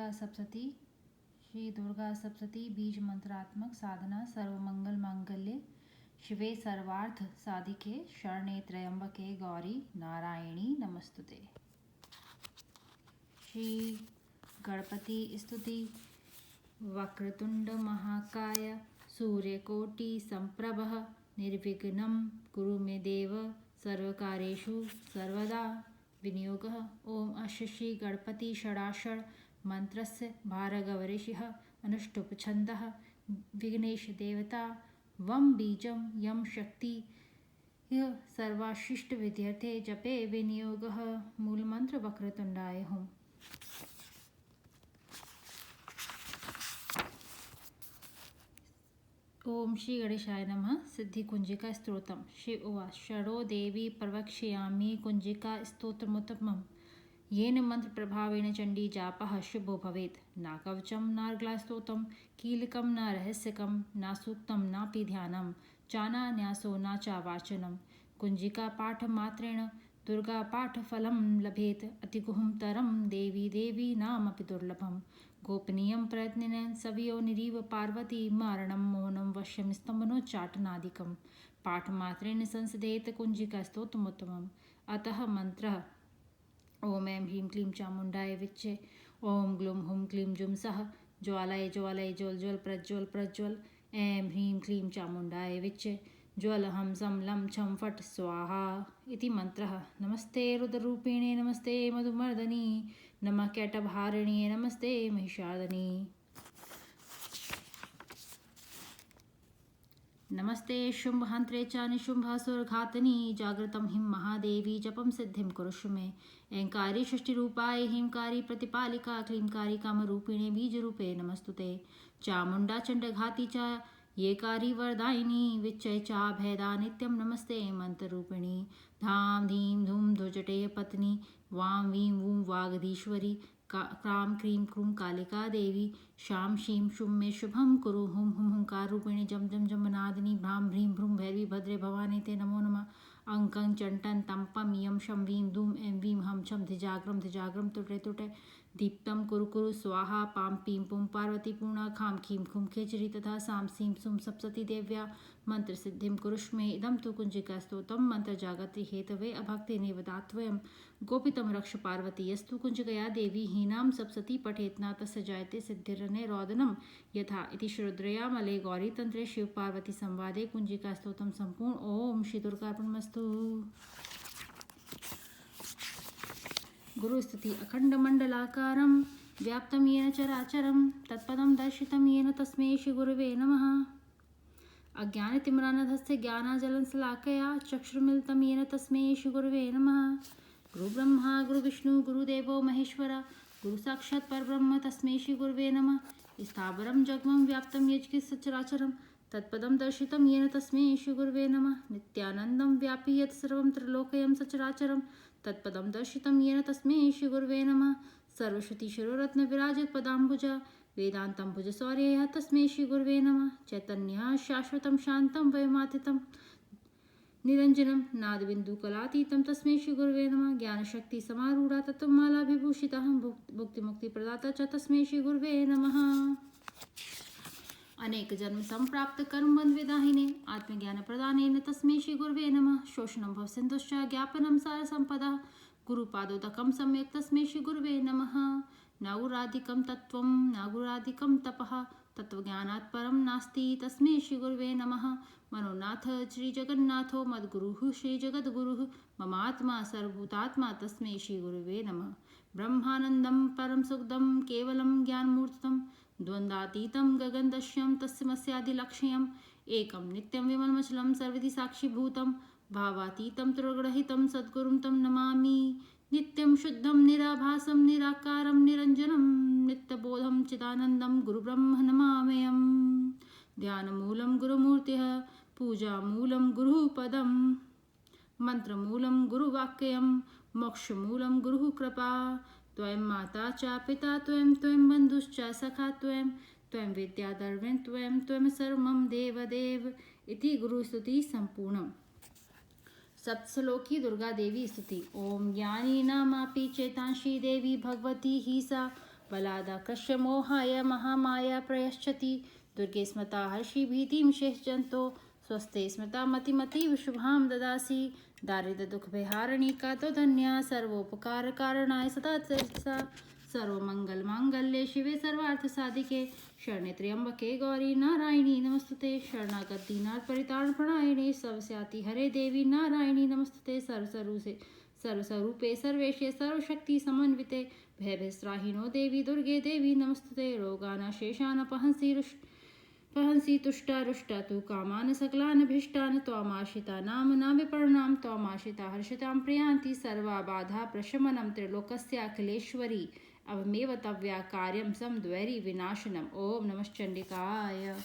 दुर्गा सप्तती। श्री दुर्गा सप्तती बीज मंत्रात्मक साधना। सर्वमंगल मांगल्ये शिवे सर्वार्थ साधिके शरणे त्र्यंबके गौरी नारायणी नमस्तुते। श्री गणपति स्तुति। वक्रतुंड महाकाय सूर्यकोटि संप्रभः निर्विघ्नं कुरु मे देव सर्वकार्येषु सर्वदा विनियोगः। ओम अस्य श्री गणपति षडाक्षर मंत्रस्य भारगवऋषिः अनुष्टुप् विघ्नेश देवता वम बीजम यम शक्ति सर्वाशिष्ट विद्यर्थे जपे विनियोगः। मूल मंत्र वक्रतुंडाय हुम। ओम श्री गणेशाय नमः। सिद्धि कुंजिका स्तोत्रम। श्री उवाच षडो देवी प्रवक्ष्यामि कुंजिका स्तोत्रमुत्तमम्। येन मंत्र प्रभावेण चंडी जापः शुभो भवेत्। न कवचम नार्गलास्तोत्रम कीलकम न रहस्यकम न सूक्तम नापि ध्यानम चानान्यासो न चा वाचनम। कुंजिका पाठ मात्रेण दुर्गा पाठ फलं लभेत। अतिगुहं देवी देवी नामपि दुर्लभम। गोपनीयं प्रयत्नेन सवयो निरीव पार्वती मारणं मौनं वश्यं स्तम्भनोच्चाटनादिकं। पाठमात्रेण संसदेत कुंजिका स्तोत्रमुत्तमम्। अतः मंत्रः ओम ऐं ह्रीं क्लीं चामुण्डाय विच्चे। ओम ग्लूं हुं क्लीं जुं सः ज्वालय ज्वालय ज्वल ज्वल प्रज्वल प्रज्वल। ऐं ह्रीं क्लीं चामुण्डाय विच्चे। ज्वल हम सम लं छं फट् स्वाहा इति मंत्रः। नमस्ते रुद्ररूपिणे नमस्ते मधुमर्दनी नमः कैटभारिण्ये नमस्ते महिषार्दनी। नमस्ते शुंभहन्त्रे च निशुंभासुरघातनी जागृतं हिं महादेवी जपं सिद्धिं कुरुष्व मे। ऐंकारी षष्टिरूपाय हिंकारी प्रतिपालिका क्लींकारी कामरूपिणे बीजरूपे नमस्तुते। चामुण्डा चण्डघाती च येकारी वरदायिनी विच्चय चाभयदा नित्यं नमस्ते मंत्ररूपिणी। धाम धीम धूम ध्वजटे पत्नी वां वीं वूं वागधीश्वरी क्रां क्रीं क्रूं कालिका देवी। शां शीं शुं मे शुभं कुरु। हुं हुं हुंकाररूपिणी जम जम जमनादिनी भ्रां भ्रीं भ्रूं भैरवी भद्रे भवानी ते नमो नमः। अंकं चंटन तंपम यम शं वीं धूम ऐं वीं हम छं धिजाग्रम तुटे तुटे। दीप्तं कुरु कुरु स्वाहा। पां पीं पुं पार्वती पूर्णा खां खीं खुं खेचरी तथा सां सीं सुं सप्तती देव्या मंत्र सिद्धिं कुरुष्व मे। इदं तु कुंजिका स्तोत्रम् मंत्र जागृति हेतवे अभक्ति निवदात्वयम्। गोपितं रक्ष पार्वती यस्तु कुंजिकया देवी हीनां सप्तती पठेत् न तस्य जायते सिद्धिरने रोदनम् यथा। इति श्रीरुद्रयामले गौरीतंत्रे शिव पार्वती संवादे कुंजिका स्तोत्रम संपूर्ण। ओम श्री दुर्गार्पणमस्तु। गुरुस्तुति। अखंड मंडलाकारं व्याप्तं येन चराचरं तत्पदं दर्शितं येन तस्मै श्री गुरुवे नमः। अज्ञानतिमिरान्धस्य ज्ञानाञ्जनशलाकया चक्षुर्मिलितं येन तस्मै श्री गुरुवे नमः। गुरुब्रह्मा गुरुविष्णु गुरुदेवो महेश्वरा गुरु साक्षात् परब्रह्म तस्मै श्री गुरुवे नमः। स्थावरं जगमं व्याप्तं यच्किञ्चित् सचराचरं तत्पदं दर्शितं येन तस्मै श्री गुरुवे नमः। नित्यानन्दं व्यापी यत् सर्वं त्रिलोक्यं सचराचरं तत्पदं दर्शितं येन तस्मै श्री गुरुवे नमः। सर्वश्रुतिशिरोरत्न विराजित पदाम्बुजा वेदान्तं भुजशौर्यः तस्मै श्री गुरुवे नमः। चैतन्यः शाश्वतं शान्तं वयोमातीतं निरञ्जनं नादबिन्दुकलातीतं तस्मै श्री गुरुवे नमः। ज्ञानशक्ति समारूढ़ा तत्त्वमालाभिभूषितः भुक्तिमुक्तिप्रदाता च तस्मै श्री गुरुवे नमः। अनेक जन्म संप्राप्त कर्मबन्ध विदाहिने आत्मज्ञान प्रदानेन तस्मै श्री गुरुवे नमः। शोषणं भवसिन्धुश्च ज्ञापनं सारसम्पदः गुरुपादोदकं सम्यक् तस्मै श्री गुरुवे नमः। न गुरादिकं तत्त्वं न गुरादिकं तपः तत्त्वज्ञानात् परं नास्ति तस्मै श्री गुरुवे नमः। मनोनाथ श्री जगन्नाथो मद्गुरुः श्री जगद्गुरुः ममात्मा सर्वभूतात्मा तस्मै श्री गुरुवे नमः। ब्रह्मानन्दं परम सुखदं केवलं ज्ञानमूर्तितं द्वन्द्वातीतं गगनदश्यं तस्मस्यादिलक्ष्यम् एकं नित्यं विमलमचलं सर्वधि साक्षिभूतं भावातीतं त्रिगुणरहितं सद्गुरुं तं नमामि। नित्यं शुद्धं निराभासं निराकारं निरञ्जनं नित्यबोधं चिदानन्दं गुरुब्रह्म नमाम्यहम्। ध्यानमूलं गुरुमूर्तिः पूजामूलं गुरुपदं मंत्रमूलं गुरुवाक्यं मोक्षमूलं गुरुः कृपा। त्वं माता च पिता त्वं बन्धुश्च सखा त्वं विद्याधर्मं त्वं सर्वं देवदेव। इति गुरुस्तुति संपूर्णम्। सप्तश्लोकी दुर्गा देवी स्तुति। ओम ज्ञानीनामापि चेतांशी देवी भगवती ही सा बलादाकृष्य मोहाय महामाया प्रयश्चति दुर्गे स्मृता हर्षि भीतिं शेषजन्तो स्वस्थे स्मृता मतिमतीव शुभां ददासि दारिद्र्य दुख विहारिणी का तो धन्या सर्वोपकार कारणाय सदा सा सर्वमंगल मांगल्ये शिवे सर्वार्थ साधिके शरण्ये त्र्यंबके गौरी नारायणी नमस्तुते शरणागत दीनार् परितारण प्रणायिने सर्वस्याति हरे देवी नारायणी नमस्तुते सर्वस्वरूपे सर्वेशे सर्वशक्ति समन्विते भयभीस्त्राहिनो देवी दुर्गे देवी नमस्तुते रोगानाशेषानपहंसि तुष्टा रुष्टा तु कामान सकलान भीष्टान त्वामाशिता नाम विपर्णाम त्वामाशिता हर्षतां प्रयान्ति सर्वा बाधा प्रशमनं त्रिलोकस्याखिलेश्वरी अवमेव तव्या कार्यं समद्वैरी विनाशनम। ओम नमश्चंडिकाय।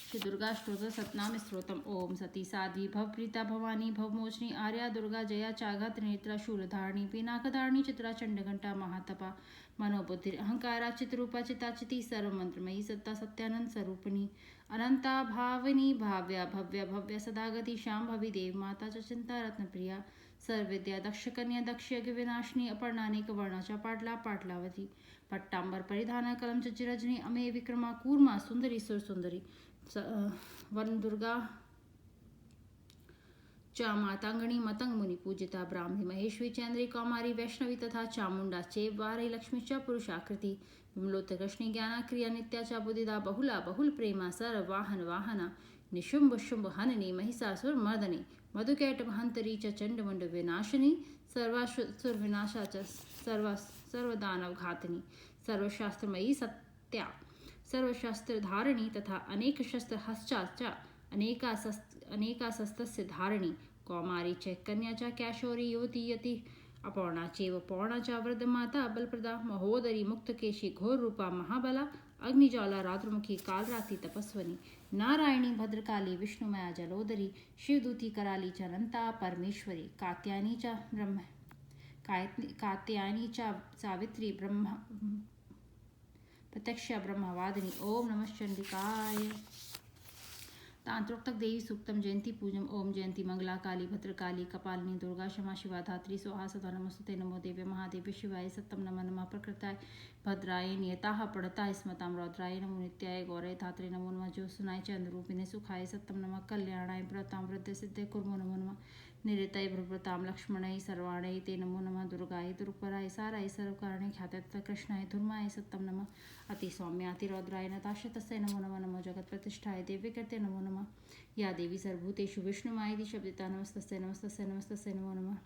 श्री दुर्गा स्तोत्र सतनाम स्तोत्रम। ओम सती साध्वी भवप्रीता भवानी भवमोचनी आर्या दुर्गा जया चाघा त्रिनेत्रा शूलधारिणी पिनाकधारिणी चित्रा चंडघंटा महातपा मनोबुद्धि अहंकारा चित्रूपा चिताचिति सर्वमंत्रमयी सत्ता सत्यानंद स्वरूपिणी अनंता भाविनी भाव्या भव्या भव्य सदागति श्याम भवि देव माता च चिंता रत्न प्रिया सर्वविद्या दक्ष कन्या दक्ष यज्ञ विनाशिनी अपर्णानेक वर्णाचा पाटला पाटलावती पट्टांबर परिधान कलम चिरजनी अमे विक्रमा कूर्मा सुंदरी सुर सुंदरी वन दुर्गा चा मातांगणी मतंग मुनि पूजिता ब्राह्मी महेश्वरी चंद्री कौमारी वैष्णवी तथा चामुंडा चेव वारई लक्ष्मीच्या पुरुषाकृती विमलोत कृष्णी ज्ञाना क्रिया नित्याचा बुद्धिदा बहुला बहुल प्रेमा सर वाहन वाहना निशुंभ शुंभ हननी महिषासुर मर्दनी मधुकैट महंतरी च चंडमुंड विनाशिनी सर्वासुर विनाशा च सर्वदानव घातनी सर्वशास्त्रमयी सत्या सर्वशास्त्र धारिणी तथा अनेक शस्त्र हस्ता अनेका शस्त्रस्य धारिणी कौमारी च कन्याचा कैशोरी युवती यति अपौर्णा चेव पौर्णा वृद्ध माता बलप्रदा महोदरी मुक्तकेशी घोर रूपा महाबला अग्निज्वाला रात्रमुखी कालरात्रि तपस्वनी नारायणी भद्रकाली विष्णुमया जलोदरी शिवदूती कराली च अनंता परमेश्वरी कात्यायनी च सावित्री ब्रह्म प्रत्यक्षा ब्रह्मवादिनी। ओम नमश्चंडिकाय। तांत्रोक्तक देवी सूक्तम जयंती पूजम। ओम जयंती मंगला काली भद्रकाली कपालिनी दुर्गा क्षमा शिवा धात्री स्वाहा सदा नमस्ते नमो देव्य महादेव्य शिवाय सत्तम नमः नमः प्रकृताय भद्राय नियताः पढ़ता स्मताम रौद्राय नमो नित्याय गौरय धात्रे नमो नमः ज्योत्सनाय चंद्रूपिणे सुखाय सत्तम नमः कल्याणाय व्रताम वृद्धि सिद्धे कुर्मो नमो नमः निरताय भ्रभृताम लक्ष्मणाय सर्वाणय ते नमो नमः दुर्गाय दुर्पराय साराय सर्वकारणे ख्यातत्व कृष्णाय धूर्माय सत्तम नमः अति सौम्याति रौद्राय नताश तस्य नमो नमः नमो जगत प्रतिष्ठाय दिव्य करते नमो नमः या देवी सर्वभूतेषु विष्णुमायति शब्दिता नमस्तस्य नमस्तस्य नमस्तस्य नमो नमः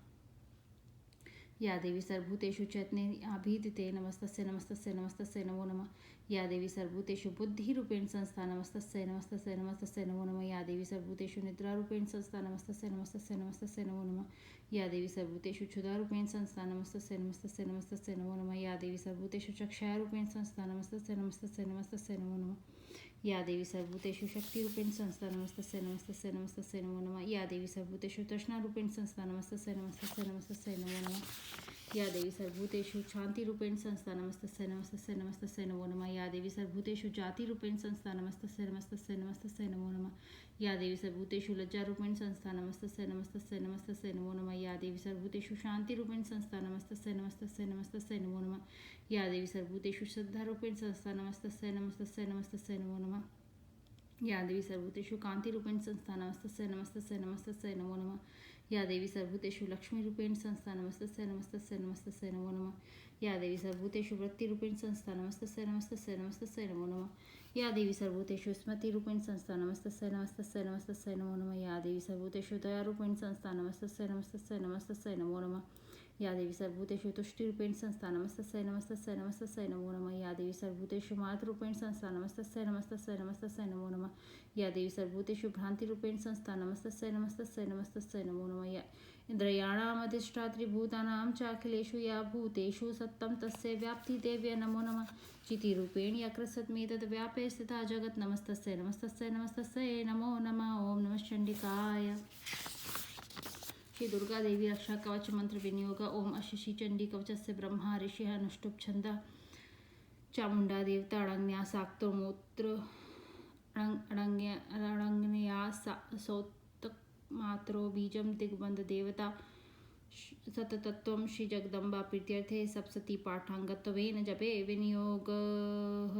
या देवी सर्वभूतेषु चैतन्याभीदिते नमस्तस्य नमस्तस्य नमस्तस्य नमो नमः या देवी सर्वभूतेषु बुद्धिरूपेण संस्था नमस्तस्य नमस्तस्य नमस्तस्य नमो नमः या देवी सर्वभूतेषु निद्रारूपेण संस्था नमस्तस्य नमस्तस्य नमस्तस्य नमो नमः या देवी सर्वभूतेषु क्षुधारूपेण संस्था नमस्तस्य नमस्तस्य नमस्तस्य नमो नमः या देवी सर्वभूतेषु चक्षारूपेण संस्था नमस्तस्य नमस्तस्य नमस्तस्य नमो नमः या देवी सर्वभूतेषु शक्तिरूपेण संस्था नमस्तस्य नमस्तस्य नमस्तस्य नमो नमः या देवी सर्वभूतेषु तृष्णारूपेण संस्था नमस्तस्य नमस्तस्य नमस्तस्य नमो नमः या देवी सर्वभूतेषु शांतिरूपेण संस्था नमस्तस्य नमस्तस्य नमस्तस्य नमो नमः या देवी सर्वभूतेषु जातिरूपेण संस्था नमस्तस्य नमस्तस्य नमस्तस्य नमो नमः या देवी सर्वभूतेषु लज्जारूपेण संस्था नमस्तस्य नमस्तस्य नमस्तस्य नमो नमः या देवी सर्वभूतेषु शांतिरूपेण संस्था नमस्तस्य नमस्तस्य नमस्तस्य नमो नमः या देवी सर्वभूतेषु श्रद्धारूपेण संस्था नमस्तस्य नमस्तस्य नमस्तस्य नमो नमः या देवी सर्वभूतेषु कांतिरूपेण संस्था नमस्तस्य नमस्तस्य नमस्तस्य नमो नमः या देवी सर्वभूतेषु लक्ष्मीरूपेण संस्था नमस्तस्य नमस्तस्य नमस्तस्य नमो नमः या देवी सर्वभूतेषु वृत्तिरूपेण संस्था नमस्तस्य नमस्तस्य नमस्तस्य नमो नमः या देवी सर्वभूतेषु स्मृतिरूपेण संस्था नमस्तस्य नमस्तस्य नमस्तस्य नमो नमः या देवी सर्वभूतेषु दयारूपेण संस्था नमस्तस्य नमस्तस्य नमस्तस्य नमो नमः या देवी सर्वभूतेषु तुष्टिरूपेण संस्था नमस्तस्य नमस्तस्य नमस्तस्य नमो नमः या देवी सर्वभूतेषु मातृरूपेण संस्था नमस्तस्य नमस्तस्य नमस्तस्य नमो नमः या देवी सर्वभूतेषु भ्रांतिरूपेण संस्था नमस्तस्य नमस्तस्य नमस्तस्य नमो नमः या इन्द्रियाणामधिष्ठात्रिभूतानां चाखिलेषु या भूतेषु सत्तं तस्य व्याप्ति देव्य नमो नमः चितिरूपेण यकृसत्मेतद् व्यापे स्थिता जगत् नमस्तस्य नमस्तस्य नमस्तस्य नमो नमः। ओम नमः चंडिकाय। श्री दुर्गा देवी रक्षा कवच मंत्र विनियोग। ओम अशिषि चंडी कवचस्य ब्रह्मा ऋषिः अनुष्टुप छंद चामुंडा देवता अड़ंग्या साक्तो मूत्र अड़ंग्या सौतक मात्रो बीजम दिग्बंध देवता सततत्वं श्री जगदम्बा प्रीत्यर्थे सप्तति पाठांगत्वेन जपे विनियोगः।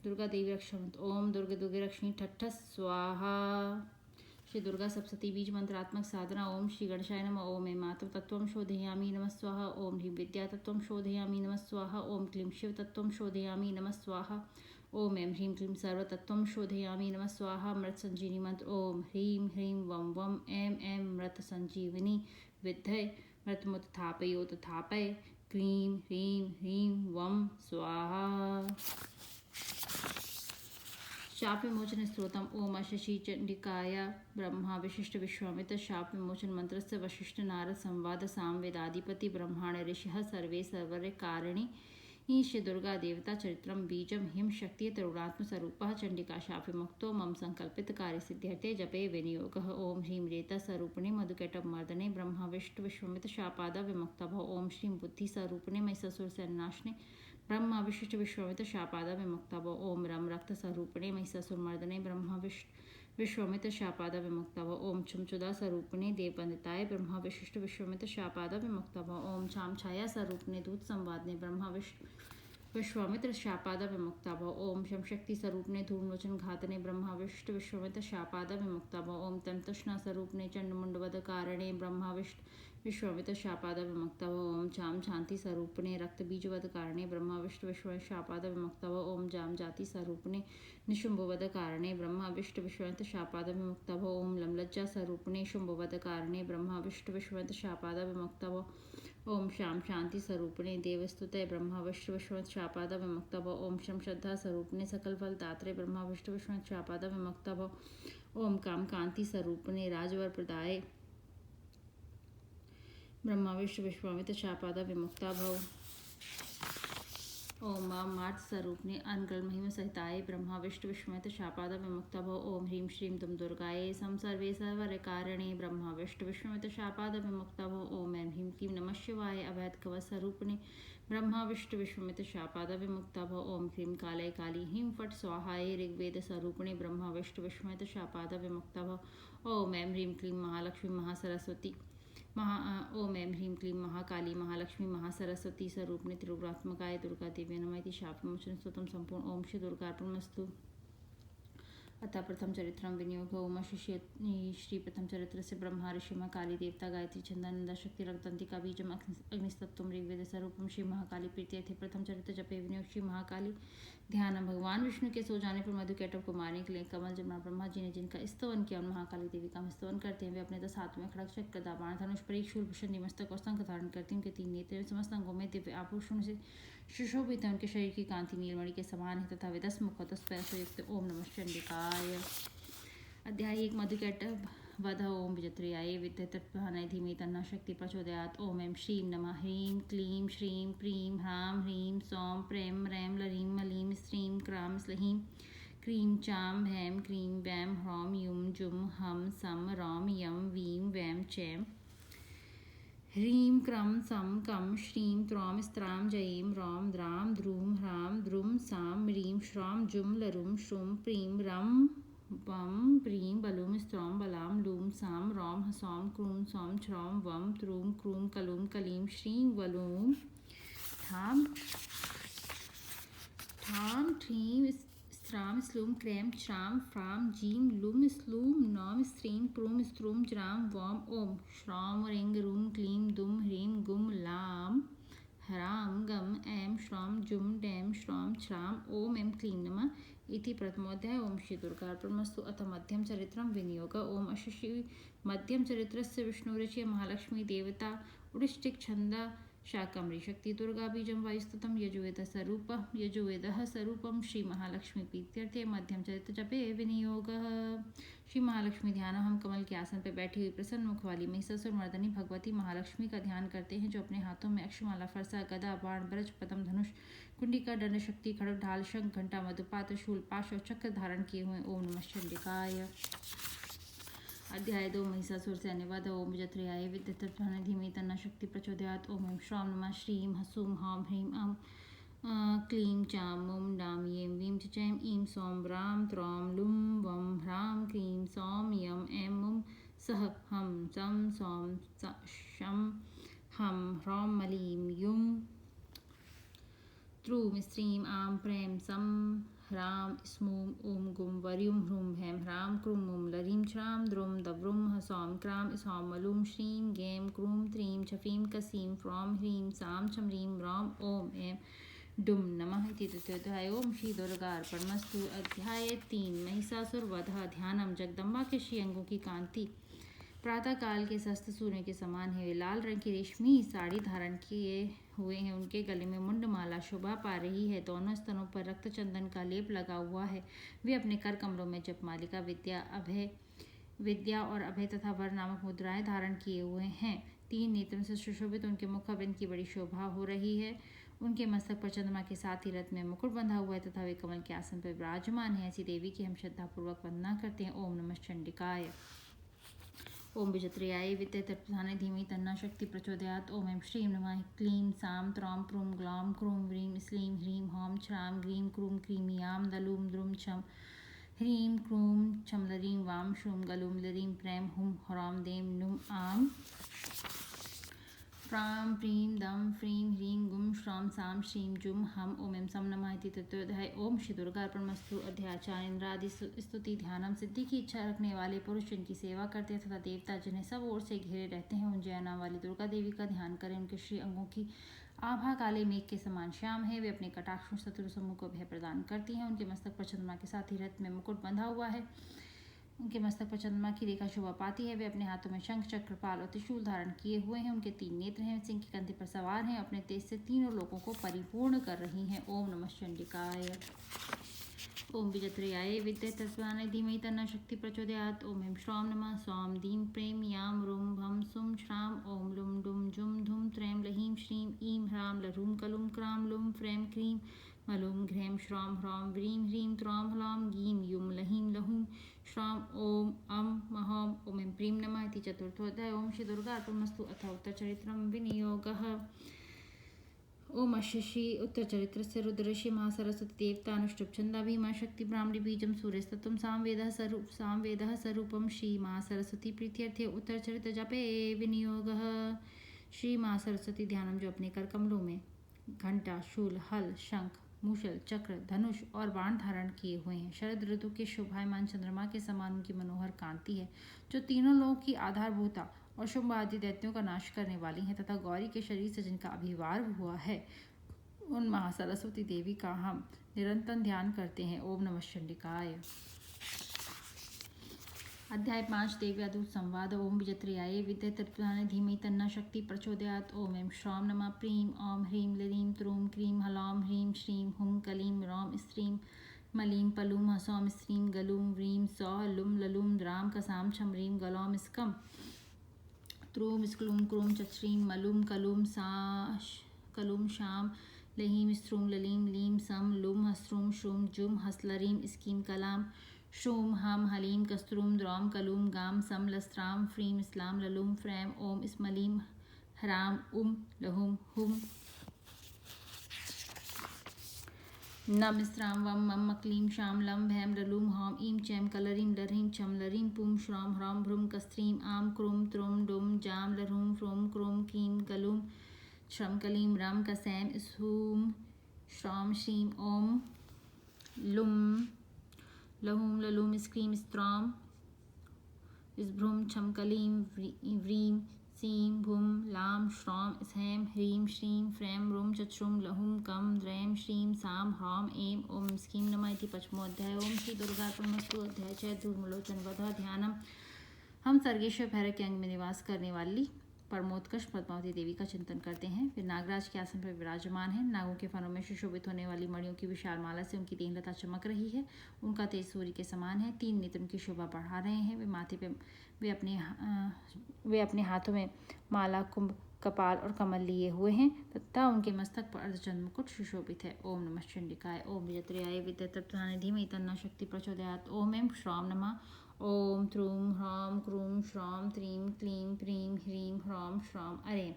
दुर्गा देवी रक्षावंत। ओम दुर्गे दुर्गे रक्षणी ठट्ठ स्वाहा। श्री दुर्गा सप्तती बीज मंत्रात्मक साधना। ओम श्री गणेशाय नमः। ओम ऐं मातृ तत्वं शोधयामि नमः स्वाहा। ओम ह्रीं विद्या तत्वं शोधयामि नमः स्वाहा। ओम क्लीं शिव तत्वं शोधयामि नमः स्वाहा। ओम ऐं ह्रीं क्लीं सर्व तत्वं शोधयामि नमः स्वाहा। मृत संजीवनी मंत्र। ओम ह्रीं ह्रीं वम वम ऐं ऐं मृत संजीवनी विद्धय मृतमुत थापयोत थापय क्लीं ह्रीं ह्रीं वम स्वाहा। शाप विमोचन स्त्रोतम। ओम अशशी चंडिकाय ब्रह्मा विशिष्ट विश्वामित्र शाप विमोचन मंत्र से वशिष्ठ नारद संवाद साम वेदाधिपति ब्रह्मांड ऋषि सर्वे सर्वर कारिणी श्री दुर्गा देवता चरित्रम बीजम हिम शक्ति तरुणात्म स्वरूप चंडिका शाप विमुक्तो मम संकल्पित कार्य सिद्ध्यर्थे जपे विनियोग। ओम ह्रीं रेता स्वरूपिणे मधुकैटभ मर्दने ब्रह्मा विष्णु विश्वामित्र शापादा विमुक्ता भव। ओम श्रीं बुद्धि स्वरूपिणे महिषासुर सन्नाशने ब्रह्मा विशिष्ट विश्वामित्र शापादा विमुक्ता भव। ओम रम रक्त स्वरूपिणे महिषासुरमर्दने ब्रह्मा विश्वामित्र शापादा विमुक्ता भव। ओम चुमचुदा स्वरूपिणे देववंदिताय ब्रह्मा विशिष्ट विश्वामित्र शापादा विमुक्ता भव। ओम चाम छाया स्वरूपिणे दूत संवादने ब्रह्मा विश्वामित्र शापादा विमुक्ता भव। ओम शम शक्ति स्वरूपने धूमलोचन घातने ब्रह्मा विशिष्ट विश्वामित्र शापादा विमुक्ता भव। ओम तम तृष्णा स्वरूपने चंडमुंडवद कारणे ब्रह्मा विश्वामित्र शापादा विमुक्ता भव। ओम चाम शांति स्वरूपने रक्त बीजवद कारणे ब्रह्मा विश्वामित्र शापादा विमुक्ता भव। ओम जाम जाति स्वरूपने निशुंभवद कारणे ब्रह्मा विश्वामित्र शापादा विमुक्ता भव। ओम लमलज्जा स्वरूपने शुंभवद कारणे ब्रह्मा विश्वामित्र शापादा विमुक्ता भव। ओम श्याम शांति स्वरूपणे देवस्तुते ब्रह्मा विश्वामित्र शापादा विमुक्ता भव। ओम शम श्रद्धा स्वरूपने सकल फल दात्रे ब्रह्मा विश्वामित्र शापादा विमुक्ता भव। ओम काम कांति स्वरूपने राजवर प्रदाय ब्रह्मा विश्वामित्र शापादा विमुक्ता भव। ओम मार्त स्वरूपने अनगल महिमा सहिताय ब्रह्मा विश्वामित्र शापादा विमुक्ता भव। ओम ह्रीं श्रीं दुम दुर्गाये सम सर्वे सर्वर कारणे ब्रह्मा विश्वामित्र शापादा विमुक्ता भव। ओम ऐं ह्रीं क्लीं नमः शिवाय अभयत कवच स्वरूपने ब्रह्मा विश्वामित्र शापादा विमुक्ता भव। ओम ह्रीं काले काली ह्रीं फट स्वाहाय ऋग्वेद स्वरूपणे ब्रह्मा विश्वामित्र शापादा विमुक्ता भव। ओम ऐं ह्रीं क्लीं महालक्ष्मी महासरस्वती ओम ऐं ह्रीं क्लीं महाकाली महालक्ष्मी महासरस्वती स्वरूपने त्रिगुणात्मकाय दुर्गा देवी नमः इति शाप विमोचन स्तोत्रम संपूर्ण। ओम श्री दुर्गार्पणमस्तु। अतः प्रथम चरित्रम विनियोग। ओम श्री प्रथम चरित्र से ब्रह्मा ऋषि काली देवता गायत्री चंदन शक्ति रक्तंतिका बीजम अग्निस्तत्व ऋग्वेद स्वरूपम श्री महाकाली प्रीति थे। प्रथम चरित्र जपे विनियोग। श्री महाकाली ध्यान। भगवान विष्णु के सो जाने पर मधुकैटभ को मारने के लिए कमल जमुना ब्रह्मा जी ने जिनका स्तवन किया, महाकाली देवी का स्तवन करते हैं वे अपने 10 हाथ में खड़ग चक्र गदा बाण धनुष परीक शूल भूषण मस्तक और शंख धारण करती उनके 3 नेत्र समस्त अंगों में दिव्य आभूषण से सुशोभित है। उनके शरीर की कांति नीलमणि के समान है तथा वे 10 मुख 10 पैर से युक्त। ओम नमः चंडिकाय। अध्याय 1 मधुकैटभ वध। ओम विजत्रियाय विद्ये तत्प्रधानाय धीमे तन्ना शक्ति प्रचोदयात्। ओम ऐं श्रीं नमः ह्रीं क्लीं श्रीं प्रीं ह्रां ह्रीं सौं प्रें ह्रैं लरीं मलीं स्त्रीं क्रां स्लीं क्रीं चां भैं क्रीं वैं ह्रौं युं जुं हम सम रौं यं वीं वैं चैं ह्रीं क्रं सं कं श्रीं त्रौं स्त्रां जयीं रौं द्रां द्रूं ह्रां द्रुं सां म्रीं श्रौं जुं लरुं श्रुं प्रीं रं वं प्रीं बलुं स्त्रौं बलां लूं सां रौं हसौं क्रूं सौं छ्रौं वं त्रूं क्रूं कलुं कलीं श्रीं वलूं ठां ठ्रीं स्त्रां स्लूं क्रें श्रां फ्रां जीं लुं स्लूं नौं स्त्रीं प्रूं स्त्रूं ज्रां वौं। ओम श्रौं रिंग रूं क्लीं दुं ह्रीं गुं लां ह्रां गम ऐं श्रौं जुं डैं श्रौं छ्रां। ओम ऐं क्लीं नमः इति प्रथमोऽध्याय। ओम श्री दुर्गार्पणमस्तु। अथ मध्यम चरित्रम विनियोग। ओम अशि मध्यम चरित्रस्य विष्णुरुचि महालक्ष्मी देवता उडिष्टिक छंदा शाकम्भरी शक्ति दुर्गा बीजम वायुस्तुतम यजुवेदः स्वरूपम श्री महालक्ष्मी प्रीत्यर्थे। मध्यम चरित्र जपे विनियोग। श्री महालक्ष्मी ध्यान। हम कमल के आसन पर बैठी हुई प्रसन्न मुख वाली महिषासुर मर्दनी भगवती महालक्ष्मी का ध्यान करते हैं जो अपने हाथों में अक्षमाला फरसा गदा बाण ब्रज पदम धनुष कुंडिका दंड शक्ति खड़ग ढाल शंख घंटा मधुपात शूल पाश और चक्र धारण किए हुए। ओम नमः चंडिकाय। अध्याय 2 महिषासुर से अन्यवाद। ओम विजत्रियाय विद्ये तत्प्रधानाय धीमे तन्ना शक्ति प्रचोदयात्। ओम ऐं श्रौं नमः श्रीं हसूं हौं ह्रीं क्लीं चां मुं डां यें वीं चैं ईं सौं ब्रां त्रौं लुं वं ह्रां क्रीं सौं यं ऐं मुं सः हं सं सौं शं हम ह्रौं मलीं युं त्रूं स्त्रीं आं प्रें सं ह्रां स्मूं ऊं गुं वर्युं ह्रूं हैं ह्रां क्रूं ऊं लरीं श्रां द्रुं दव्रुं हसौं क्रां सौं मलूं श्रीं गें क्रूं त्रीं छफीं कसीं फ्रौं ह्रीं सां छम्रीं रौं ॐ ऐं डुम नमः इति तृतीयोध्याय। ओम श्री दुर्गार्पणमस्तु। अध्याय 3 महिषासुरवध। ध्यानम। जगदम्बा के श्री अंगों की कांति प्रातः काल के शस्त्र सूर्य के समान है। वे लाल रंग की रेशमी साड़ी धारण किए हुए हैं। उनके गले में मुंडमाला शोभा पा रही है। दोनों स्तनों पर रक्त चंदन का लेप लगा हुआ है। वे अपने कर कमलों में जपमालिका विद्या और अभय तथा वर नामक मुद्राएं धारण किए हुए हैं। 3 नेत्रों से सुशोभित उनके मुखाबिंद की बड़ी शोभा हो रही है। उनके मस्तक पर चंद्रमा के साथ ही रथ में मुकुट बंधा हुआ है तथा वे कमल के आसन पर विराजमान है। ऐसी देवी की हम श्रद्धापूर्वक वंदना करते हैं। ओम नमः चंडिकाय। ओम विजत्रियाय विद्ये तत्प्रधाने धीमहि तन्नः शक्ति प्रचोदयात्। ओम ऐं श्रीं नमः क्लीं सां त्रौं प्रूं ग्लौं क्रूं व्रीं स्लीं ह्रीं हौं छ्रां ग्रीं क्रूं क्रीं यां दलूं द्रुं छं ह्रीं क्रूं छं लरीं वां श्रूं गलूं लरीं प्रें हुं ह्रौं दें नुं आं फ्रां प्रीं दं फ्रीं ह्रीं गुं श्रौं सां श्रीं जुं हम ओम ऐं सं नमः इति तृतीयोध्याय। ओम श्री दुर्गार्पणमस्तु। अध्याय 4 इंद्रादि स्तुति। ध्यानम। सिद्धि की इच्छा रखने वाले पुरुष जिनकी सेवा करते हैं तथा देवता जिन्हें सब ओर से घेरे रहते हैं, उन जया नाम वाली दुर्गा देवी का ध्यान करें। उनके श्री अंगों की आभा काले मेघ के समान श्याम है। वे अपने कटाक्षों शत्रु समूह को भय प्रदान करती हैं। उनके मस्तक पर चंद्रमा के साथ ही रथ में मुकुट बंधा हुआ है। उनके मस्तक पर चंद्रमा की रेखा शोभा पाती है। वे अपने हाथों में शंख चक्र पाल और त्रिशूल धारण किए हुए हैं। उनके 3 नेत्र हैं। सिंह की कंधे पर सवार हैं। अपने तेज से तीनों लोगों को परिपूर्ण कर रही हैं। ओम नमः चंडिकाय। ओम विजत्रियाय विद्ये तत्प्रधाने धीमहि तन्नः शक्ति प्रचोदयात्। ओम ऐं श्रौं नमः सौं दीं प्रें यां रूं भं सुं श्रां ओम लुं डुं जुं धुं त्रैं लहीं श्रीं ईं ह्रां लरूं कलुं क्रां लुं फ्रैं क्रीं मलुं घ्रैं श्रौं ह्रौं व्रीं ह्रीं त्रौं ह्लौं गीं युं लहीं लहुं श्रौं ओम अं महों ओम ऐं प्रीं नमः इति चतुर्थोऽध्याय। ओम श्री दुर्गार्पणमस्तु। अथ उत्तरचरित्रं विनियोगः। ओम अस्य श्री उत्तरचरित्रस्य रुद्रऋषि महासरस्वती देवता अनुष्टुप् छन्दाभिमा शक्ति ब्राह्मणी बीजं सूर्यस्तत्वं सामवेदः स्वरूपं श्री महासरस्वती प्रीत्यर्थे उत्तरचरित्र जपे विनियोगः। श्री महासरस्वती ध्यानम। जो अपने कर कमलों में घंटा शूल हल शंख मूषल चक्र धनुष और बाण धारण किए हुए हैं। शरद ऋतु के शोभायमान चंद्रमा के समान उनकी मनोहर कांति है, जो तीनों लोगों की आधारभूता और शुभ आदि दैत्यों का नाश करने वाली हैं तथा गौरी के शरीर से जिनका अभिवार हुआ है, उन महासरस्वती देवी का हम निरंतर ध्यान करते हैं। ओम नमः चंडिकाय। अध्याय 5 देव्यादूत संवाद। ओम विजत्रियाय विद्ये तत्प्रधाने धीमहि तन्नः शक्ति प्रचोदयात्। ओम ऐं श्रौं नमः प्रीं ओम ह्रीं लरीं त्रूं क्रीं ह्लौं ह्रीं श्रीं हुं कलीं रौं स्त्रीं मलीं पलूं हसौं स्त्रीं गलूं व्रीं सौः लुं ललूं द्रां कसां छम्रीं गलौं स्कं त्रूं स्क्लूं क्रूं चश्रीं मलूं कलूं शां लहीं स्त्रूं ललीं लीं सं लुं हस्रूं श्रूं जुं हसलरीं स्कीं कलां श्रूं हम हलीं कस्त्रूं द्रौं कलूं गां सं लस्त्रां फ्रीं स्लां ललूं फ्रैं ओम स्मलीं ह्रां उं लहुं हुं नम स्त्रां वं मं मक्लीं शां लं भैं ललूं हौं ईं चैं कलरीं लरीं छं लरीं पुं श्रौं ह्रौं भ्रूं कस्त्रीं आं क्रूं त्रुं डुं जां लरूं फ्रूं क्रूं कीं गलूं श्रं कलीं रं कसैं स्हूं श्रौं श्रीं ओम लुं लहुं ललूं स्क्रीं स्त्रौं स्भ्रूं छं कलीं व्रीं सीं भूं लां श्रौं स्हैं ह्रीं श्रीं फ्रैं रुं चश्रुं लहुं कं द्रैं श्रीं सां ह्रौं ऐं ओम स्कीं नमः इति 5वां। ओम श्री दुर्गार्पणमस्तु। अध्याय 6 धूम्रलोचन वध। ध्यानम। हम सर्गेश्वर भैरव के अंग में निवास करने वाली परमोत्कृष्ट पद्मावती देवी का चिंतन करते हैं। वे नागराज के आसन पर विराजमान हैं। नागों के फनों में सुशोभित होने वाली मणियों की विशाल माला से उनकी दीनलता चमक रही है। उनका तेज सूर्य के समान है। 3 नेत्र उनकी शोभा बढ़ा रहे हैं। वे माथे पे वे अपने हाथों में माला कुंभ कपाल और कमल लिए हुए हैं तथा उनके मस्तक पर अर्धचंद्र मुकुट सुशोभित है। ओम नमः चंडिकाय। ओम विजत्रियाय विद्ये तत्प्रधाने धीमहि तन्नः शक्ति प्रचोदयात्। ओम ऐं श्रौं नमः। ओम त्रूं ह्रौं क्रूं श्रौं त्रीं क्लीं प्रीं ह्रीं ह्रौं श्रौं अरें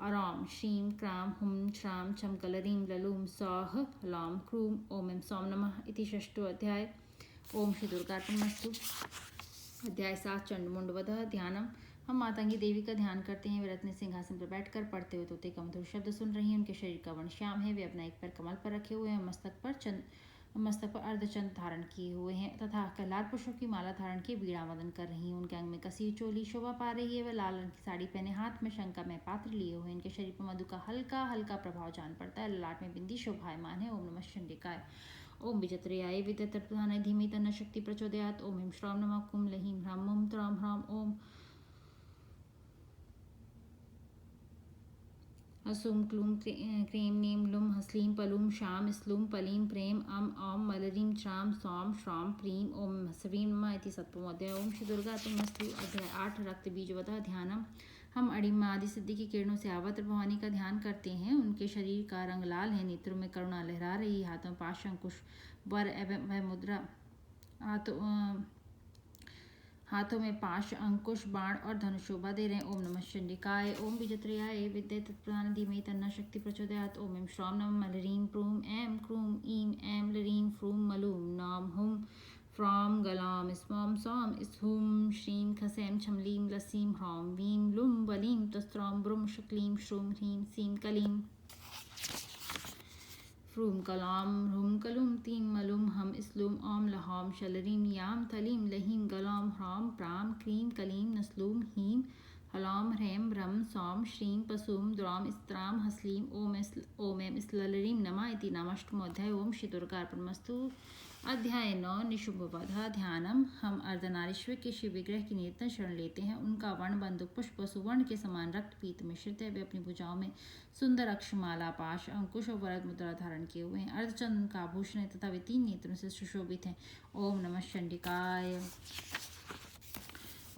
अरौं श्रीं क्रां हुं श्रां छं कलरीं ललूं सौः लौं क्रूं ओम ऐं सौं नमः इति 6वां। ओम श्री दुर्गार्पणमस्तु। अध्याय 7 चंडमुंड वध। ध्यानम। हम मातंगी देवी का ध्यान करते हैं। वे रत्न सिंहासन पर बैठकर पढ़ते हुए तोते का मधुर शब्द सुन रही हैं। उनके शरीर का वर्ण श्याम है। वे अपना एक पैर कमल पर रखे हुए हैं। मस्तक पर अर्धचंद्र धारण किए हुए हैं तथा कलार पुष्पों की माला धारण किए वीणा वादन कर रही हैं। उनके अंग में कसी हुई चोली शोभा पा रही है। वे लाल रंग की साड़ी पहने हाथ में शंख में पात्र लिए हुए हैं। इनके शरीर पर मधु का हल्का हल्का प्रभाव जान पड़ता है। ललाट में बिंदी शोभायमान है। ओम नमः चंडिकाय। ओम विजत्रयाय विद्युतर्पधानाय धीमहि तन्नः शक्ति प्रचोदयात्। ओम ह्रीं श्रौं नमः कुं लहीं ह्रां ओम त्रां ह्रां ओम असुम क्लूं क्रीं नीं लुं हस्लीं पलुं शां स्लूं पलीं प्रें औं मलरीं च्रां सौं श्रौं प्रीं ओम ह्रीं नमः इति सप्तमोऽध्याय। ओम श्री दुर्गा तुमस्तु। अध्याय 8 रक्त बीजवतः ध्यानम। हम अणिमा आदि सिद्धि की किरणों से आवत्र भवानी का ध्यान करते हैं। उनके शरीर का रंग लाल है। नेत्रों में करुणा लहरा रही। हाथों पाश अंकुश वर एवं मुद्रा हाथों में पाश अंकुश बाण और धनुष शोभा दे रहे हैं। ओम नमः चंडिकाय। ओम विजत्रयाय विद्ये तत्प्रधान धीमहि तन्नः शक्ति प्रचोदयात्। ओम ऐं श्रौं नमः मलरीं प्रूं ऐं क्रूं ईं ऐं लरीं फ्रूं मलूं नौं हुं फ्रौं गलां स्मौं सौं स्हूं श्रीं खसैं छमलीं लसीं ह्रौं वीं लुं बलीं तस्त्रौं ब्रूं शक्लीं श्रूं ह्रीं सीं कलीं फ्रूं कलां ह्रूं कलुं तीं मलुं हम स्लूं औं लहौं शलरीं यां थलीं लहीं गलां ह्रौं प्रां क्रीं कलीं नस्लूं हीं हलौं ह्रैं ब्रह्म सौं श्रीं पशुं द्रौं स्त्रां हस्लीं ओम ऐं स्ललरीं नमः इति नामाष्टमोऽध्याय। ओम श्री दुर्गार्पणमस्तु। अध्याय 9 निशुम्भवधः ध्यानम। हम अर्धनारीश्वर के शिव विग्रह की निरंतर शरण लेते हैं। उनका वर्ण बंदुक पुष्प सुवर्ण के समान रक्त पीत मिश्रित है। वे अपनी भुजाओं में सुंदर अक्षमाला पाश अंकुश और वरद मुद्रा धारण किए हुए हैं। अर्धचंद्र का आभूषण है तथा वे 3 नेत्रों से सुशोभित हैं। ओम नमः चंडिकाय।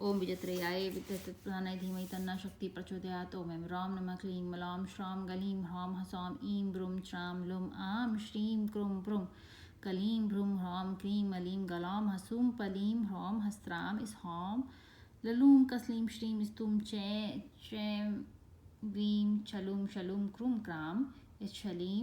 ओम विजत्रयाय विद्ये तत्प्रधानाय धीमहि तन्नः शक्ति प्रचोदयात्। ओम ऐं रौं नमः क्लीं मलौं श्रौं गलीं ह्रौं हसौं ईं ब्रूं च्रां लुं आं श्रीं क्रूं ब्रूं कलीं भ्रूं ह्रौं क्रीं मलीं गलौं हसूं पलीं ह्रौं हस्त्रां स्हौं ललूं कस्लीं श्रीं स्तुं चैं वीं छलुं शलुं क्रूं क्रां छलीं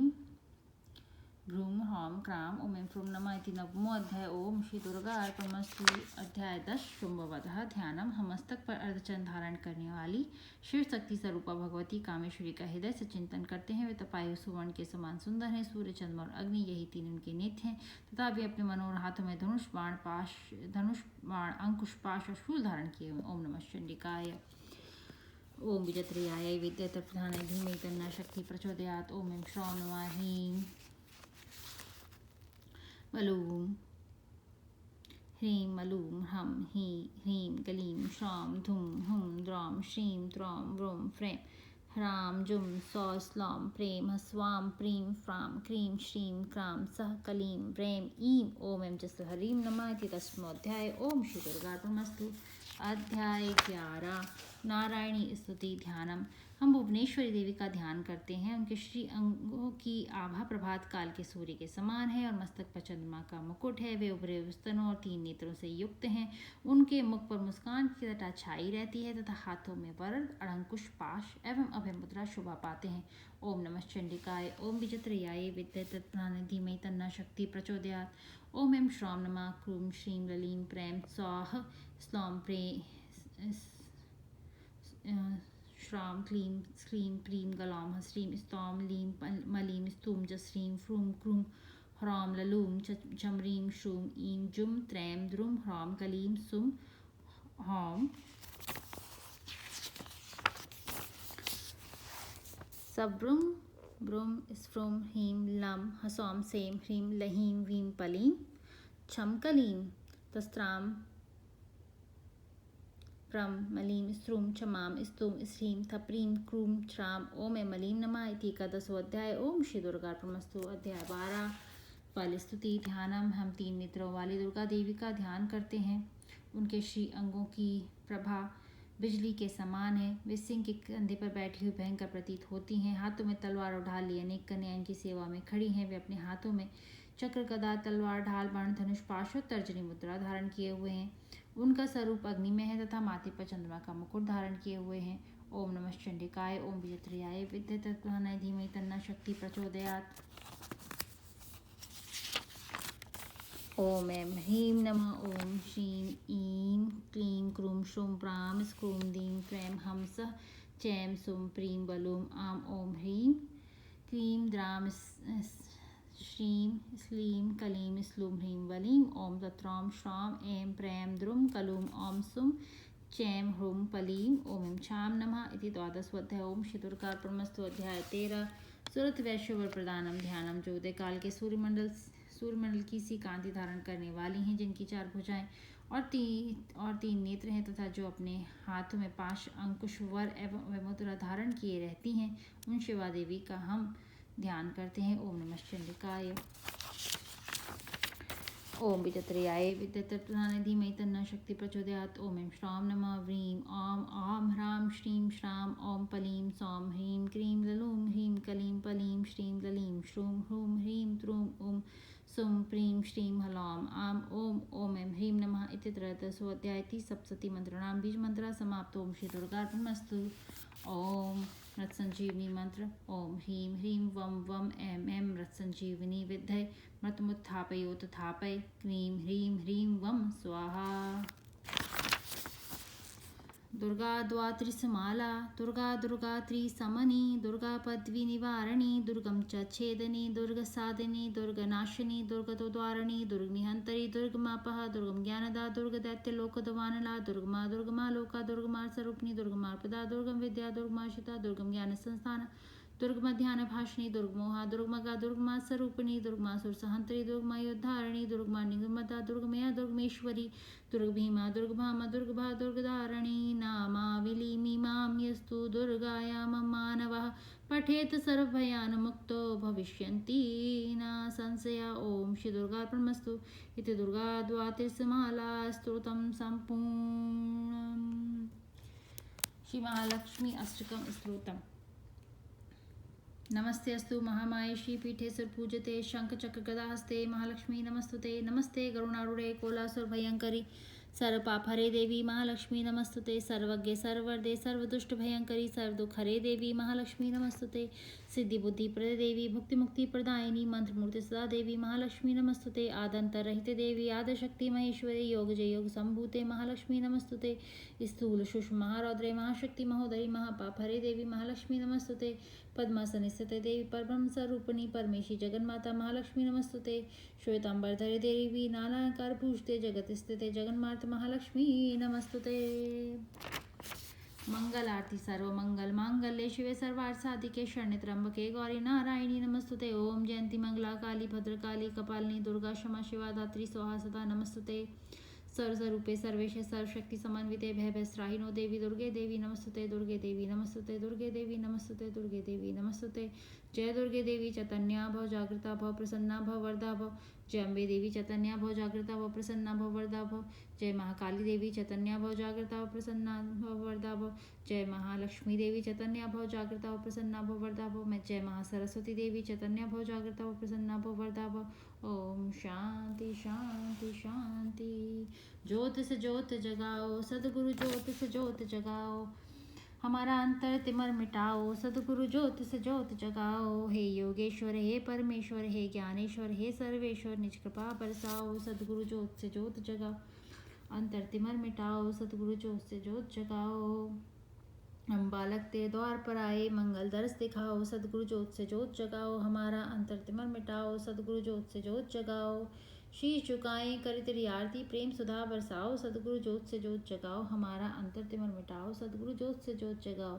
भ्रूं ह्रौं क्रां। ओम ऐं फ्रूं नमः इति नवमो अध्याय। ओम श्री दुर्गा अर्पणमस्तु। अध्याय 10 शुंभवधः ध्यानम। हम मस्तक पर अर्धचंद्र धारण करने वाली शिव शक्ति स्वरूपा भगवती कामेश्वरी का हृदय से चिंतन करते हैं। वे तपाए सुवर्ण के समान सुंदर हैं। सूर्य चंद्रमा और अग्नि यही 3 उनके नेत्र हैं तथा वे अपने मनोहर हाथों में धनुष बाण अंकुश पाश और शूल धारण किए हुए। ओम नमः चंडिकाय। ओम विजत्रयाय विद्ये तत्प्रधानाय धीमहि तन्नः शक्ति प्रचोदयात्। ओम ऐं श्रौं नमः ह्रीं मलूं ह्रीं मलूं हम ह्रीं कलीं श्रौं धुं हुं द्रौं श्रीं द्रौं व्रूं फ्रैं ह्रां जुं सौ स्लौं प्रें हस्वां प्रीं फ्रां क्रीं श्रीं क्रां सः कलीं व्रैं ईं। ओम ऐं जसहरीं नमः इति 10मोऽध्याय। ओम श्री दुर्गार्पणमस्तु। अध्याय 11 नारायणी स्तुति ध्यानम। हम भुवनेश्वरी देवी का ध्यान करते हैं। उनके श्री अंगों की आभा प्रभात काल के सूर्य के समान है और मस्तक पर चंद्रमा का मुकुट है। वे उभरे स्तनों और 3 नेत्रों से युक्त हैं। उनके मुख पर मुस्कान की तटा छाई रहती है तथा हाथों में वरद अड़ंकुश पाश एवं अभय मुद्रा शोभा पाते हैं। ओम नमः चंडिकाय। ओम विजत्रयाय विद्ये तत्प्रधानाय धीमहि तन्नः शक्ति प्रचोदयात्। ओम ऐं श्रौं नमः क्रूं श्रीं ललीं प्रें सौः स्लौं प्रें श्रां क्लीं श्रीं प्रीं गलौं हस्रीं स्तौं लीं मलीं स्तूं जस्रीं फ्रूं क्रूं ह्रौं ललूं झमरीं श्रूं ईं जुं त्रैं द्रुं ह्रौं कलीं सुं हौं सब्रुं ब्रूं स्फ्रूं ह्रीं लं हसौं सें ह्रीं लहीं वीं पलीं छमकलीं तस्त्रां प्रं मलीं स्त्रूं क्षमां स्तुं श्रीं थप्रीं क्रूं च्रां। ओम ऐं मलीं नमः इति 11वां। ओम श्री दुर्गार्पणमस्तु। अध्याय 12 फल स्तुति ध्यानम। हम 3 नेत्रों वाली दुर्गा देवी का ध्यान करते हैं। उनके श्री अंगों की प्रभा बिजली के समान है। वे सिंह के कंधे पर बैठी हुई भयंकर प्रतीत होती हैं। हाथों में तलवार और ढाल लिए अनेक कन्याएं इनकी सेवा में खड़ी हैं। वे अपने हाथों में चक्र गदा तलवार ढाल बाण धनुष पाश और तर्जनी मुद्रा धारण किए हुए हैं। उनका स्वरूप अग्नि में है तथा माथे पर चंद्रमा का मुकुट धारण किए हुए हैं। ओम नमः चंडिकाय। ओम विजत्रयाय विद्ये तत्प्रधानाय धीमहि तन्नः शक्ति प्रचोदयात्। ओम ऐं ह्रीं नमः। ओम श्रीं ईं क्लीं क्रूं श्रूं प्रां स्क्रूं दीं क्రైं हं सः चैं सुं प्रीं बलूं आं ओम ह्रीं क्लीं द्रां श्रीं स्लीं कलीं स्लूं ह्रीं वलीं ओम तत्रौं श्रौं ऐं प्रैं द्रुं कलूं ओम सुं चैं ह्रूं पलीं ओम छां नमः इति द्वादशोऽध्याय। ओम श्री दुर्गार्पणमस्तु। अध्याय 13। सुरत वैश्यवर प्रदानम ध्यानम। जो उदय काल के सूर्यमंडल की सी कांति धारण करने वाली हैं, जिनकी 4 भुजाएं और तीन नेत्र हैं, तथा जो अपने हाथों में 5 अंकुश वर एवं मुद्रा धारण किए रहती हैं, उन शिवा देवी का हम ध्यान करते हैं। ओम नमः चंडिकाय। ओम वितत्रयाय विद्युत्प्रधाने धीमहि तन्नः शक्ति प्रचोदयात्। ओम ऐं श्रां नमः। व्रीं ओम आं ह्रां श्रीं श्रां ओम पलीं सौं ह्रीं क्रीं ललूं ह्रीं कलीं पलीं श्रीं ललीं श्रूं ह्रूं ह्रीं त्रूं ॐ सुं प्रीं श्रीं हलौं आं ओम ऐं ह्रीं नमः इति त्रयोदशोऽध्याय। सप्तति मंत्राणां बीज मंत्र समाप्त। ओम श्री दुर्गार्पणमस्तु। ओम मृत संजीवनी मंत्र। ओम ह्रीं ह्रीं वम ऐं ऐं मृत संजीवनी विद्महे मृतमुत्थापयोत थापय क्लीं ह्रीं ह्रीं वम स्वाहा। दुर्गा द्वात्रिसमाला। दुर्गा दुर्गा त्रिसमनी। दुर्गा पद्वी निवारणी। दुर्गम च छेदनी। दुर्गसाधिनी। दुर्गनाशिनी। दुर्गतोद्वारिणी। दुर्गनिहंतरी। दुर्गमापहा। दुर्गम ज्ञानदा। दुर्गदैत्यलोकदवानला। दुर्गमा दुर्गमा लोका। दुर्गमा स्वरूपिणी। दुर्गमार्पदा। दुर्गम विद्या। दुर्गमाशिता। दुर्गम ज्ञान संस्थान। दुर्गमा ध्यान भाषिणी। दुर्गमोहा। दुर्गमगा। दुर्गमा स्वरूपिणी। दुर्गमा सुरसहंत्री। दुर्गमा योद्धारिणी। दुर्गमा निगमदा। दुर्गमया। दुर्गमेश्वरी। दुर्गभीमा। दुर्गभामा। दुर्गभा। दुर्गधारिणी। नामाविलीमीमां यस्तु दुर्गायां मानवः पठेत सर्वभयान् मुक्तो भविष्यन्ति न संशया। ओम श्री दुर्गार्पणमस्तु इति दुर्गा द्वादशमाला स्तोत्रं सम्पूर्णम्। श्री महालक्ष्मी अष्टकं स्तोत्रम्। नमस्ते अस्तु महामाये श्रीपीठे सुरपूजिते शंख चक्र गदाहस्ते महालक्ष्मी नमस्तुते। नमस्ते गरुणारूढे कोलासुर भयंकरी सर्वपापहरे देवी महालक्ष्मी नमस्तुते। सर्वज्ञे सर्ववरदे सर्वदुष्ट भयंकरी सर्वदुःखहरे देवी महालक्ष्मी नमस्तुते। सिद्धि बुद्धि प्रदे देवी भुक्ति मुक्ति प्रदायिनी मंत्रमूर्ति सदा देवी महालक्ष्मी नमस्तुते। आदंतर रहिते देवी आदिशक्ति महेश्वरी योग जय योग संभूते महालक्ष्मी नमस्तुते। स्थूल सूक्ष्म महारौद्रे महाशक्ति महोदरी महापापहरे देवी महालक्ष्मी नमस्तुते। पद्मासने स्थिते देवी परब्रह्म स्वरूपिणी परमेशी जगन्माता महालक्ष्मी नमस्तुते। श्वेतांबरधरे देवी नानाकार पूजते जगत स्थिते जगन्माता महालक्ष्मी नमस्तुते। मंगल आरती। सर्व मंगल मांगल्ये शिवे सर्वार्थ साधिके शरण्ये त्र्यंबके गौरी नारायणी नमस्तुते। ओम जयंती मंगला काली भद्रकाली कपालिनी दुर्गा क्षमा शिवा धात्री स्वाहा सदा नमस्तुते। सर्वस्वरूपे सर्वेशे सर्वशक्ति समन्विते भयभयस्त्राहिनो देवी दुर्गे देवी नमस्तुते। दुर्गे देवी नमस्तुते। दुर्गे देवी नमस्तुते। दुर्गे देवी नमस्तुते। जय दुर्गे देवी चैतन्या भव जागृता भव प्रसन्ना भव वरदा भव। जय अम्बे देवी चैतन्या भव जागृता भव प्रसन्ना भव वरदा भव। जय महाकाली देवी चैतन्या भव जागृता भव प्रसन्ना भव वरदा भव। जय महालक्ष्मी देवी चैतन्या भव जागृता भव प्रसन्ना भव वरदा भव। मैं जय महासरस्वती देवी चैतन्या भव जागृता भव प्रसन्ना भव वरदा भव। ओम शांति शांति शांति। ज्योत से ज्योत जगाओ सदगुरु ज्योत से ज्योत जगाओ हमारा अंतर तिमर मिटाओ सदगुरु ज्योत से ज्योत जगाओ। हे योगेश्वर हे परमेश्वर हे ज्ञानेश्वर हे सर्वेश्वर निज कृपा बरसाओ सदगुरु ज्योत से ज्योत जगाओ अंतर तिमर मिटाओ सदगुरु ज्योत से ज्योत जगाओ। हम बालक तेरे द्वार पर आए मंगल दर्श दिखाओ सदगुरु ज्योत से ज्योत जगाओ हमारा अंतर तिमर मिटाओ सदगुरु ज्योत से ज्योत जगाओ। शीश झुकाएं कर तेरी आरती प्रेम सुधा बरसाओ सदगुरु ज्योत से ज्योत जगाओ हमारा अंतर तिमर मिटाओ सदगुरु ज्योत से ज्योत जगाओ।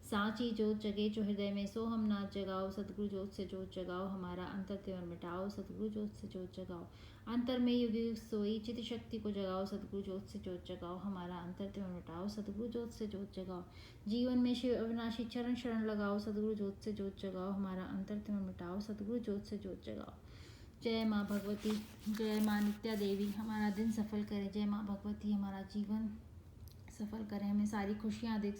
सांची ज्योत जगे जो हृदय में सो हम नाथ जगाओ सदगुरु ज्योत से ज्योत जगाओ हमारा अंतर तिमर मिटाओ सदगुरु ज्योत से ज्योत जगाओ। अंतर में युग युग सोई चित शक्ति को जगाओ सदगुरु ज्योत से ज्योत जगाओ हमारा अंतर तिमर मिटाओ सदगुरु ज्योत से ज्योत जगाओ। जीवन में शिव अविनाशी चरण शरण लगाओ सदगुरु ज्योत से ज्योत जगाओ हमारा अंतर तिमर मिटाओ सदगुरु ज्योत से ज्योत जगाओ। जय माँ भगवती जय माँ नित्या देवी हमारा दिन सफल करे। जय माँ भगवती हमारा जीवन सफल करे हमें सारी खुशियाँ दे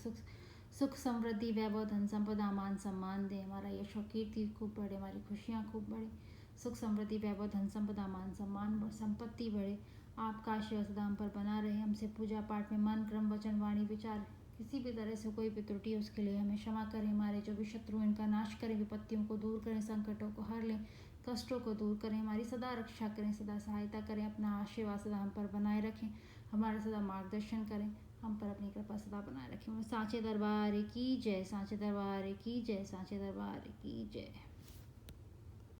सुख समृद्धि वैभव धन संपदा मान सम्मान दे हमारा यश और कीर्ति खूब बढ़े हमारी खुशियाँ खूब बढ़े सुख समृद्धि वैभव धन संपदा मान सम्मान संपत्ति बढ़े। आपका आशीर्वाद सदा हम पर बना रहे। हमसे पूजा पाठ में मन क्रम वचन वाणी विचार किसी भी तरह से कोई भी त्रुटि उसके लिए हमें क्षमा करें। हमारे जो भी शत्रु इनका नाश करें विपत्तियों को दूर करें संकटों को हर लें कष्टों को दूर करें, हमारी सदा रक्षा करें, सदा सहायता करें, अपना आशीर्वाद सदा हम पर बनाए रखें, हमारा सदा मार्गदर्शन करें, हम पर अपनी कृपा सदा बनाए रखें। साचे दरबार की जय, साचे दरबार की जय, साचे दरबार की जय।